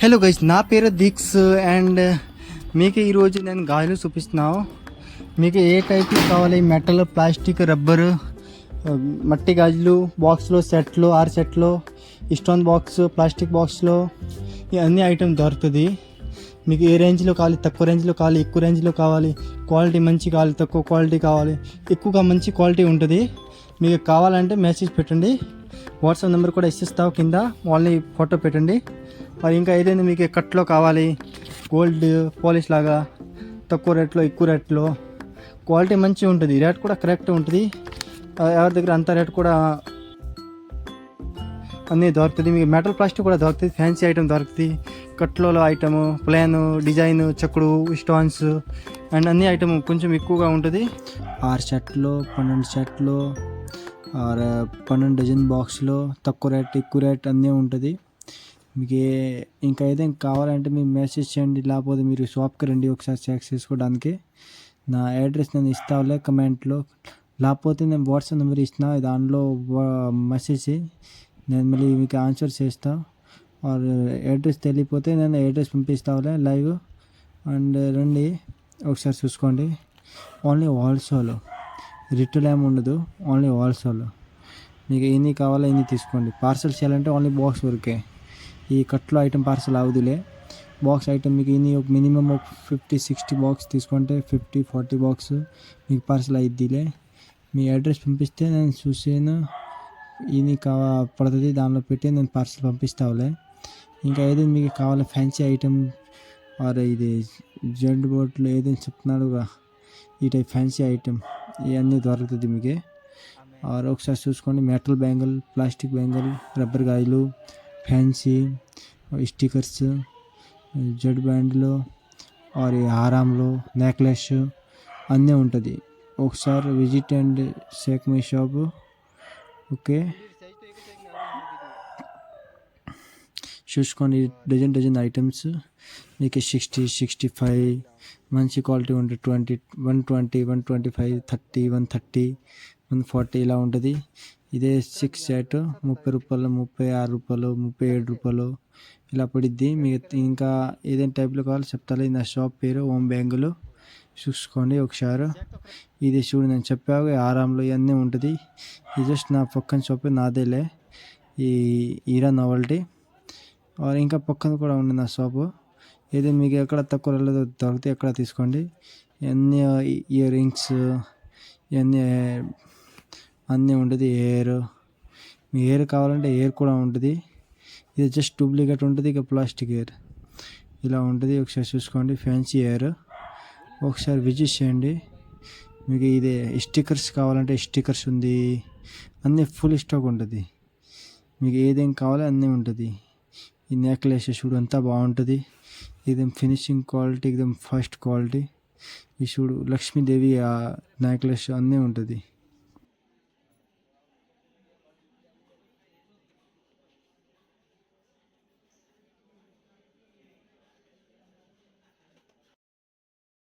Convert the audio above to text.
Hello guys, నా పేరు దీక్స్ and మీకు ఈరోజు నేను గాజులు చూపిస్తున్నాను. మీకు ఏ టైప్ కావాలి, మెటల్, ప్లాస్టిక్, రబ్బరు, మట్టి గాజులు, బాక్స్లో సెట్లు, 6 సెట్లు, స్టోన్ బాక్స్, ప్లాస్టిక్ బాక్స్లో అన్ని ఐటమ్ దొరుకుతుంది. మీకు ఏ రేంజ్లో కావాలి, తక్కువ రేంజ్లో కావాలి, ఎక్కువ రేంజ్లో కావాలి, క్వాలిటీ మంచి కావాలి, తక్కువ క్వాలిటీ కావాలి, ఎక్కువగా మంచి క్వాలిటీ ఉంటుంది. మీకు కావాలంటే మెసేజ్ పెట్టండి. వాట్సాప్ నెంబర్ కూడా ఇస్తావు కింద, వాళ్ళని ఫోటో పెట్టండి. మరి ఇంకా ఏదైనా మీకు కట్లో కావాలి, గోల్డ్ పాలిష్ లాగా తక్కువ రేట్లో ఎక్కువ రేట్లో క్వాలిటీ మంచిగా ఉంటుంది, రేట్ కూడా కరెక్ట్ ఉంటుంది. ఎవరి దగ్గర అంత రేట్ కూడా అన్నీ దొరుకుతుంది. మీకు మెటల్ ప్లాస్టిక్ కూడా దొరుకుతుంది, ఫ్యాన్సీ ఐటమ్ దొరుకుతుంది, కట్లో ఐటము, ప్లాన్, డిజైన్, చెక్కుడు, స్టోన్స్ అండ్ అన్ని ఐటమ్ కొంచెం ఎక్కువగా ఉంటుంది. 6 సెట్లు, 12 సెట్లు, 12 డజన్ బాక్స్లో తక్కువ రేట్ ఎక్కువ రేట్ అన్నీ ఉంటుంది. మీకు ఇంకా ఏదైనా కావాలంటే మీరు మెసేజ్ చేయండి, లేకపోతే మీరు షాప్కి రండి ఒకసారి చెక్ చేసుకోవడానికి. నా అడ్రస్ నేను ఇస్తానులే కమెంట్లో, లేకపోతే నేను వాట్సాప్ నెంబర్ ఇస్తున్నా, దానిలో మెసేజ్ నేను మళ్ళీ మీకు ఆన్సర్ చేస్తాను. అడ్రస్ తెలియపోతే నేను అడ్రస్ పంపిస్తానులే లైవ్. అండ్ రండి ఒకసారి చూసుకోండి. ఓన్లీ హోల్సేల్, రిటైల్ ఏమి ఉండదు, ఓన్లీ హోల్సేల్. మీకు ఎన్ని కావాలో ఎన్ని తీసుకోండి. పార్సల్ చేయాలంటే ఓన్లీ బాక్స్ వరకే. ఈ కట్లో ఐటమ్ పార్సల్ అవుదులే. బాక్స్ ఐటమ్ మీకు ఇన్ని ఒక మినిమం ఒక 50-60 బాక్స్ తీసుకుంటే 50-40 బాక్స్ మీకు పార్సల్ అయిద్దిలే. మీ అడ్రస్ పంపిస్తే నేను చూసాను ఇన్ని పడుతుంది, దానిలో పెట్టి నేను పార్సల్ పంపిస్తావులే. ఇంకా ఏదైనా మీకు కావాలి ఫ్యాన్సీ ఐటమ్ ఆర్ ఇది జెంట్ బోట్లో ఏదైనా చెప్తున్నాడుగా ఈ టైప్ ఫ్యాన్సీ ఐటమ్ ఇవన్నీ దొరుకుతుంది మీకు. ఆర్ ఒకసారి చూసుకోండి. Metal bangle, plastic bangle, rubber గాజులు, ఫ్యాన్సీ స్టిక్కర్స్, జెడ్ బ్యాండ్లో ఆర్ హారంలో నెక్లెస్ అన్నీ ఉంటుంది. ఒకసారి visit and check my shop. Okay, చూసుకోండి. డజన్ ఐటమ్స్ మీకు 60-65 మంచి క్వాలిటీ ఉంటుంది. 120, 125, 30, 130, 140 ఇలా ఉంటుంది. ఇదే 6 సెట్ 30 రూపాయలు, 36 రూపాయలు, 37 రూపాయలు ఇలా పడిద్ది. మీకు ఇంకా ఏదైనా టైప్లో కావాలో చెప్తాను. నా షాప్ పేరు ఓం బ్యాంగులు, చూసుకోండి ఒకసారి. ఇది చూడు నేను చెప్పావు ఆరాంలో ఇవన్నీ ఉంటుంది. ఇది జస్ట్ నా పక్కన షాప్ నాదేలే, ఈ ఈరా నావల్టీ. ఇంకా పక్కన కూడా ఉంది నా షాపు. ఏదో మీకు ఎక్కడ తక్కువ రేట్లో దొరికితే ఎక్కడ తీసుకోండి. ఇవన్నీ ఇయర్ రింగ్స్ ఇవన్నీ అన్నీ ఉంటుంది. మీ హెయిర్ కావాలంటే హెయిర్ కూడా ఉంటుంది. ఇది జస్ట్ డూప్లికేట్ ఉంటుంది. ఇక ప్లాస్టిక్ హెయిర్ ఇలా ఉంటుంది. ఒకసారి చూసుకోండి. ఫ్యాన్సీ హెయిర్ ఒకసారి విజిట్ చేయండి. మీకు ఇది స్టిక్కర్స్ కావాలంటే స్టిక్కర్స్ ఉంది, అన్నీ ఫుల్ స్టాక్ ఉంటుంది. మీకు ఏదేం కావాలో అన్నీ ఉంటుంది. ఈ నెక్లెస్ చూడు అంతా బాగుంటుంది. ఇదేం ఫినిషింగ్ క్వాలిటీ, ఇదేం ఫస్ట్ క్వాలిటీ. ఈ చూడు లక్ష్మీదేవి నెక్లెస్ అన్నీ ఉంటుంది.